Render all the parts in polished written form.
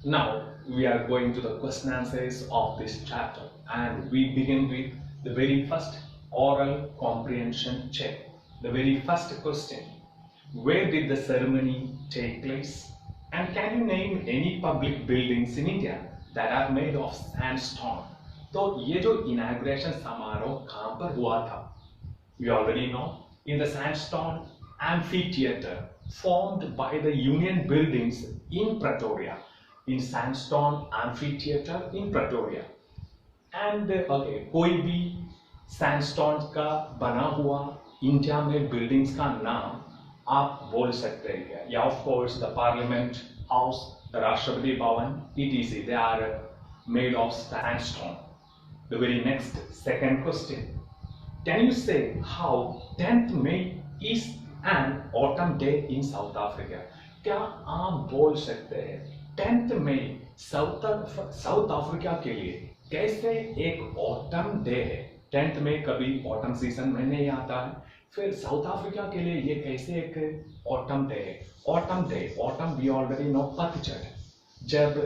Now we are going to the question answers of this chapter, and we begin with the very first oral comprehension check. The very first question: where did the ceremony take place? And can you name any public buildings in India that are made of sandstone? तो ये जो inauguration समारोह कहाँ पर हुआ था? We already know, in the sandstone amphitheater formed by the Union buildings in Pretoria. In sandstone amphitheater in Pretoria. And okay, कोई भी sandstone का बना हुआ इंडिया में buildings का नाम आप बोल सकते हैं क्या? Yeah, of course, the Parliament House, the Rashtrapati Bhavan, etc. They are made of sandstone. The very next second question. Can you say how 10th May is an autumn day in South Africa? क्या आप बोल सकते हैं 10th May south Africa के लिए कैसे एक autumn day है? 10th May कभी ऑटम सीजन में नहीं आता है, फिर साउथ अफ्रीका के लिए ये कैसे एक ऑटम डे है? ऑटम वी ऑलरेडी नो, पतझड़, जब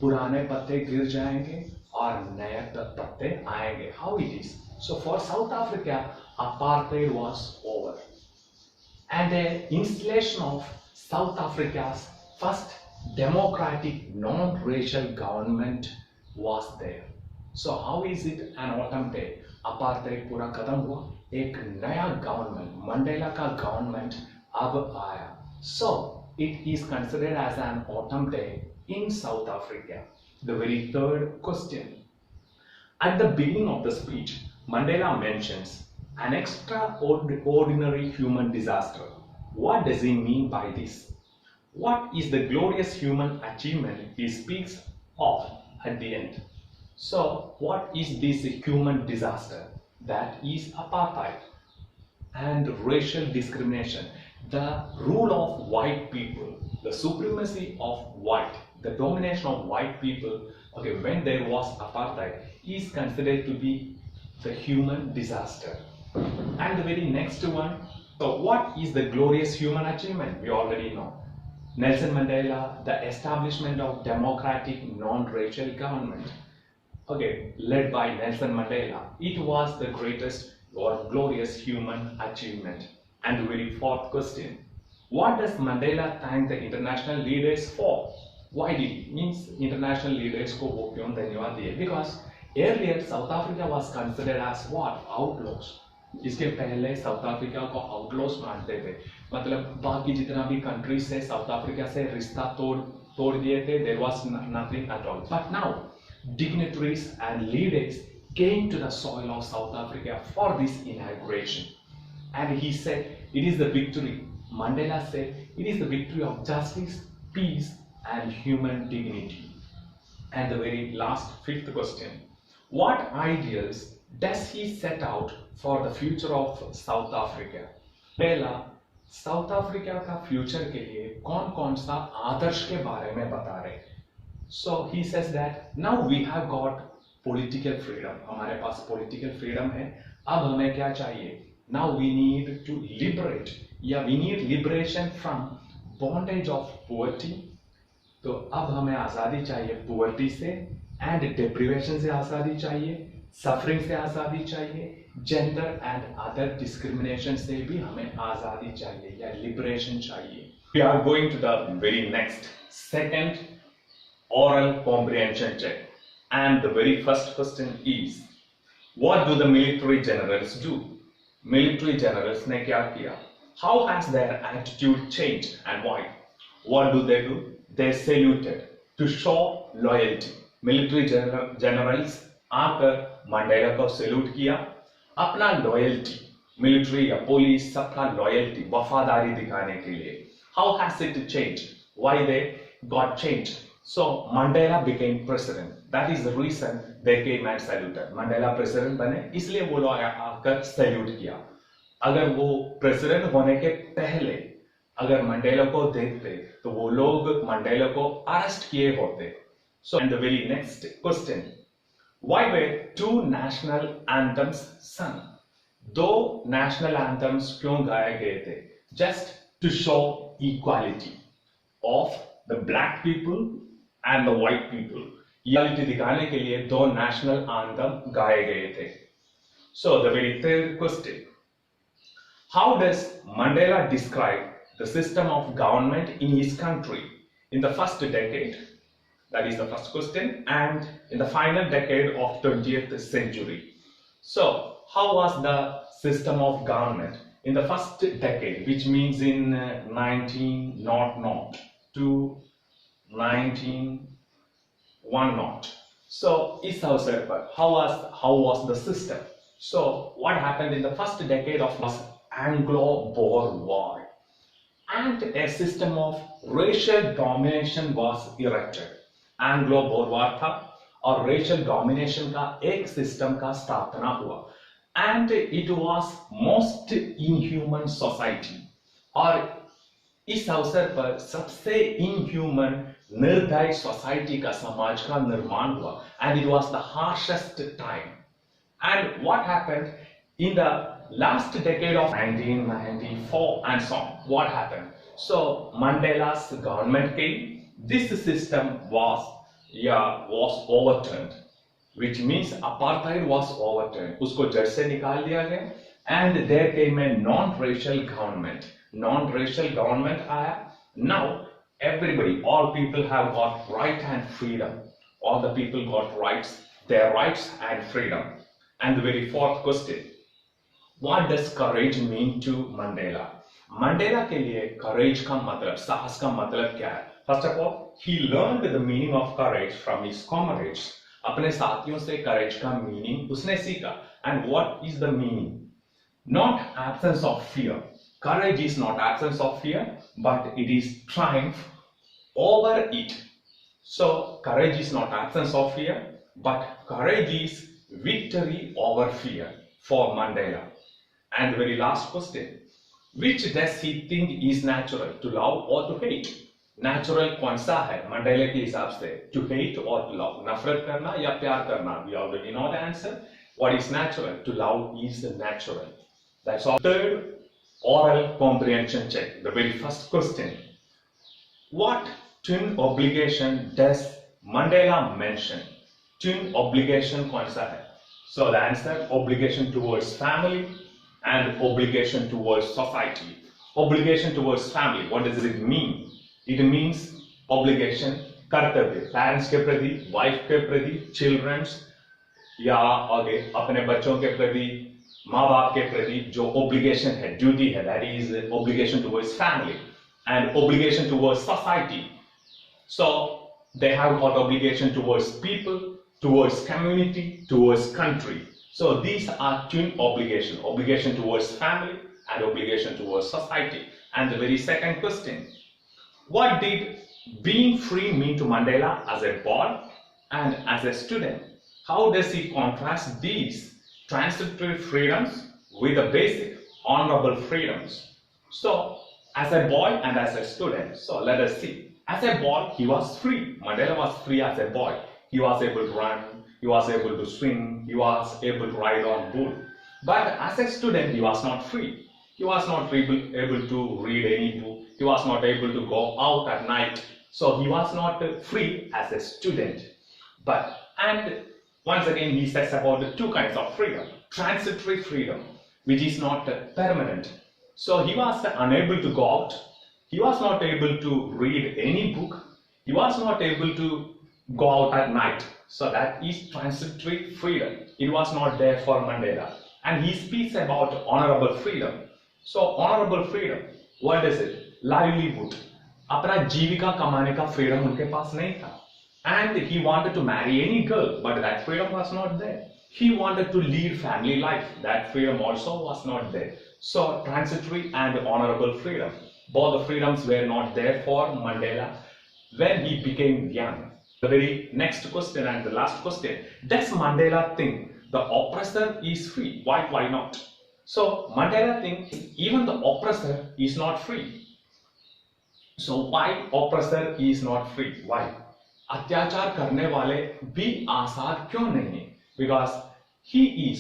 पुराने पत्ते गिर जाएंगे और नए पत्ते आएंगे. How it is? So for South Africa, apartheid was over, and the installation of South Africa's first democratic non-racial government was there. So how is it an autumn day? Apartheid पूरा खत्म हुआ, एक नया गवर्नमेंट, मंडेला का government अब आया. So it is considered as an autumn day in South Africa. The very third question. At the beginning of the speech, Mandela mentions an extraordinary human disaster. What does he mean by this? What is the glorious human achievement he speaks of at the end? So, what is this human disaster? That is apartheid and racial discrimination, the rule of white people, the supremacy of white, the domination of white people. Okay, when there was apartheid, is considered to be the human disaster. And the very next one, so what is the glorious human achievement? We already know. Nelson Mandela, the establishment of democratic non-racial government. Okay, led by Nelson Mandela. It was the greatest or glorious human achievement. And the very fourth question. What does Mandela thank the international leaders for? Why did he? Means international leaders को वो क्यों धन्यवाद दिए? Because earlier South Africa was considered as what? Outlaws. इसके पहले south Africa को outlaws मानते थे, मतलब बाकी जितना भी कंट्रीज से साउथ अफ्रीका से रिश्ता तोड़ दिए थे. There was nothing at all. But now dignitaries and leaders came to the soil of South Africa for this inauguration, and he said it is the victory. Mandela said it is the victory of justice, peace, and human dignity. And the very last fifth question. What ideals does he set out for the future of South Africa? पहला, south Africa का future के लिए कौन कौन सा आदर्श के बारे में बता रहे? So he says that now we have got political freedom. हमारे पास political freedom है. अब हमें क्या चाहिए? Now we need to liberate, या we need liberation from bondage of poverty. तो अब हमें आजादी चाहिए poverty से, एंड डिप्रिवेशन से आजादी चाहिए, सफरिंग से आजादी चाहिए, जेंडर एंड अदर डिस्क्रिमिनेशन से भी हमें आजादी चाहिए या लिबरेशन चाहिए. We are going to the very next second oral comprehension check, and the very first question is, what do the military generals do? Military generals ने क्या किया? How has their attitude changed and why? What do? They saluted to show loyalty. Military generals आकर Mandela को salute किया, अपना loyalty, military या police सबका loyalty, वफादारी दिखाने के लिए. How has it changed? Why they got changed? So Mandela became president. That is the reason they came and saluted. Mandela president बने इसलिए वो लोग आकर सैल्यूट किया. अगर वो प्रेसिडेंट होने के पहले अगर मंडेला को देखते तो वो लोग मंडेला को अरेस्ट किए होते. So, and the very next question, why were two national anthems sung? दो national anthems क्यों गाए गए थे? Just to show equality of the black people and the white people. Equality दिखाने के लिए दो national anthem गाए गए थे. So the very third question: how does Mandela describe the system of government in his country in the first decade? That is the first question, and in the final decade of 20th century. So how was the system of government in the first decade, which means in 1900 to 1910? So इस अवसर पर how was the system? So what happened in the first decade of Anglo-Boer War, and a system of racial domination was erected. Anglo-Boer War था और racial domination का एक system का स्थापना हुआ, and it was most inhuman society. और इस अवसर पर सबसे inhuman निर्दयी society का समाज का निर्माण हुआ, and it was the harshest time. And what happened in the last decade of 1994 and so on? What happened? So Mandela's government came. This system was overturned, which means apartheid was overturned. उसको जड़ से निकाल दिया गया, and there came a non-racial government. Non-racial government आया. Now everybody, all people have got right and freedom. All the people got rights, their rights and freedom. And the very fourth question: what does courage mean to Mandela? Mandela के लिए courage का मतलब, साहस का मतलब क्या है? First of all, he learned the meaning of courage from his comrades. अपने साथियों से courage का meaning उसने सीखा. And what is the meaning? Not absence of fear. Courage is not absence of fear, but it is triumph over it. So courage is not absence of fear, but courage is victory over fear for Mandela. And the very last question: which does he think is natural, to love or to hate? Natural कौन सा है Mandela के हिसाब से? To hate or to love? नफरत करना या प्यार करना? We already know the answer. What is natural? To love is natural. That's all. Third oral comprehension check. The very first question: what twin obligation does Mandela mention? Twin obligation कौन सा है? So the answer: obligation towards family and obligation towards society. Obligation towards family, what does it mean? It means obligation, कर्तव्य, parents के प्रति, wife के प्रति, children's, या आगे अपने बच्चों के प्रति, माँ बाप के प्रति जो obligation है, duty है, that is obligation towards family, and obligation towards society. So they have got obligation towards people, towards community, towards country. So these are twin obligation: obligation towards family and obligation towards society. And the very second question: what did being free mean to Mandela as a boy and as a student? How does he contrast these transitory freedoms with the basic honorable freedoms? So as a boy and as a student, so let us see. As a boy, he was free. Mandela was free as a boy. He was able to run, he was able to swim, he was able to ride on bull. But as a student, he was not free. He was not able to read any book. He was not able to go out at night. So he was not free as a student. And once again, he says about the two kinds of freedom: transitory freedom, which is not permanent. So he was unable to go out. He was not able to read any book. He was not able to go out at night. So that is transitory freedom. It was not there for Mandela. And he speaks about honorable freedom. So honorable freedom, what is it? Livelihood. अपना जीविका कमाने का freedom उनके पास नहीं था. And he wanted to marry any girl, but that freedom was not there. He wanted to lead family life. That freedom also was not there. So transitory and honorable freedom. Both the freedoms were not there for Mandela when he became young. The very next question and the last question: does Mandela think the oppressor is free? Why not? So Mandela thinks even the oppressor is not free. So why oppressor is not free? Why? अत्याचार करने वाले भी आजाद क्यों नहीं? Because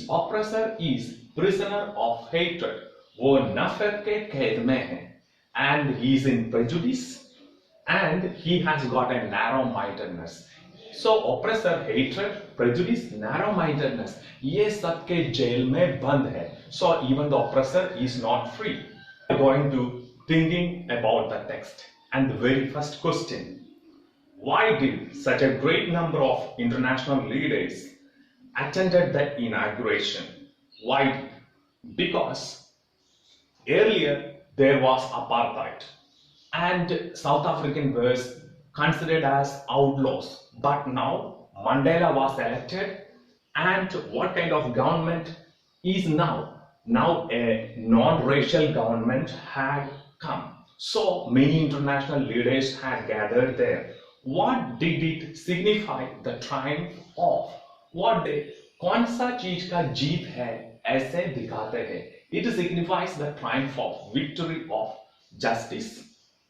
oppressor is prisoner of hatred. वो नफरत के कैद में है, and he is in prejudice, and he has got a narrow-mindedness. So oppressor, hatred, prejudice, narrow-mindedness, ये सब के jail में बंद है. So even the oppressor is not free. We are going to thinking about the text, and the very first question: why did such a great number of international leaders attended the inauguration? Why? Because earlier there was apartheid and South African were considered as outlaws. But now Mandela was elected, and what kind of government is now? Now a non-racial government had come. So many international leaders had gathered there. What did it signify the triumph of? What they कौन सा चीज का जीत है ऐसे दिखाते हैं? It signifies the triumph of victory of justice,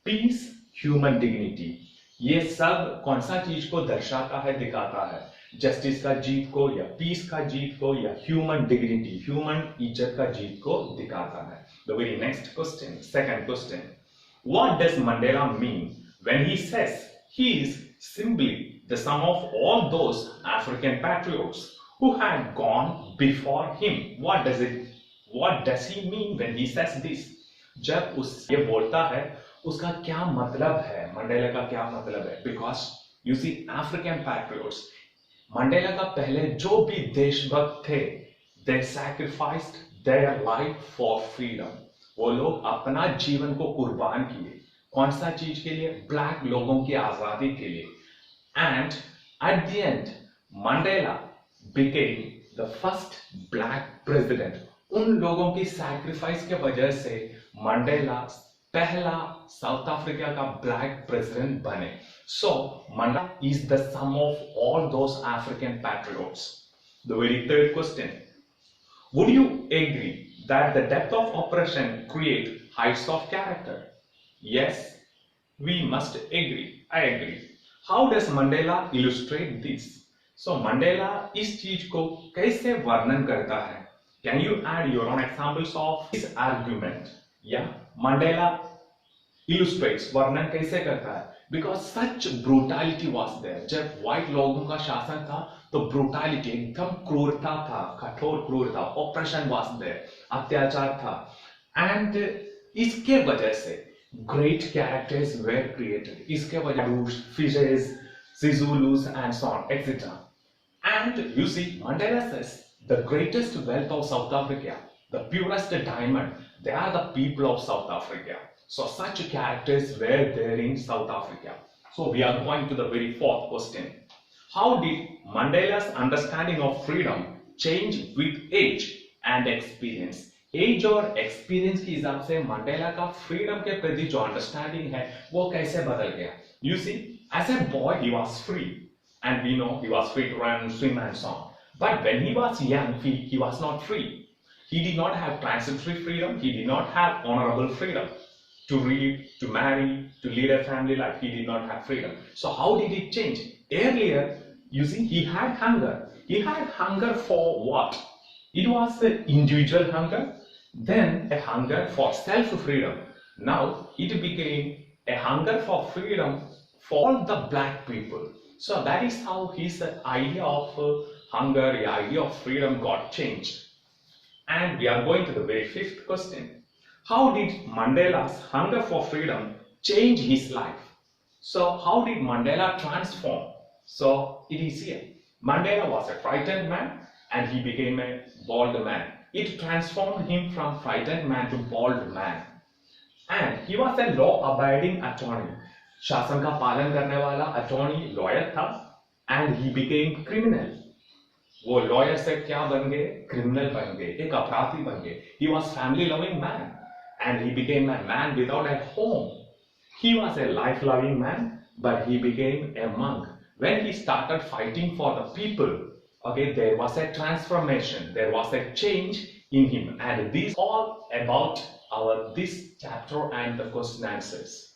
peace, human dignity. ये सब कौन सा चीज को दर्शाता है, दिखाता है? जस्टिस का जीत को, या पीस का जीत को, या ह्यूमन डिग्निटी, ह्यूमन इज्जत का जीत को दिखाता है. The very next question, second question: what does Mandela mean when he says he is simply the sum of all those African patriots who had gone before him? What does he mean when he says this? जब उस ये बोलता है, उसका क्या मतलब है? Mandela का क्या मतलब है? Because you see, African patriots, Mandela का पहले जो भी देशभक्त थे, they sacrificed their life for freedom. वो लोग अपना जीवन को कुर्बान किए. कौन सा चीज के लिए? ब्लैक लोगों की आजादी के लिए. And at the end, Mandela became the first black president. उन लोगों की सैक्रिफाइस के वजह से मंडेला पहला साउथ अफ्रीका का ब्लैक प्रेसिडेंट बने. So Mandela is the sum of all those African patriots. The very third question: would you agree that the depth of oppression create heights of character? Yes, we must agree. I agree. How does Mandela illustrate this? So Mandela इस चीज को कैसे वर्णन करता है? Can you add your own examples of his argument? Yeah, Mandela illustrates, वर्णन कैसे करता है? Because such brutality was there. जब white लोगों का शासन था तो brutality, एकदम क्रूरता था, कठोर क्रूरता, oppression was there, अत्याचार था. And इसके वजह से great characters were created. इसके वजह से fishes, Zizulus and so on, etc. And you see, Mandela says the greatest wealth of South Africa, the purest diamond, they are the people of South Africa. So such characters were there in South Africa. So we are going to the very fourth question. How did Mandela's understanding of freedom change with age and experience? Age और experience के हिसाब से Mandela का freedom के प्रति जो understanding है वो कैसे बदल गया? You see, as a boy he was free, and we know he was free to run, swim and so on. But when he was young, he was not free. He did not have transitory freedom. He did not have honorable freedom to read, to marry, to lead a family life. He did not have freedom. So how did it change? Earlier, you see, he had hunger. He had hunger for what? It was the individual hunger, then a hunger for self-freedom. Now it became a hunger for freedom for all the black people. So that is how his idea of hunger, the idea of freedom got changed. And we are going to the very fifth question. How did Mandela's hunger for freedom change his life? So how did Mandela transform? So it is here. Mandela was a frightened man and he became a bold man. It transformed him from frightened man to bold man. And he was a law-abiding attorney. शासन का पालन करने वाला attorney lawyer था. And he became criminal. वो lawyer से क्या बन गए? क्रिमिनल बन गए, एक अपराधी बन गए. He was family-loving man. And he became a man without a home. He was a life-loving man, but he became a monk. When he started fighting for the people, okay, there was a transformation, there was a change in him. And this all about this chapter and the question answers.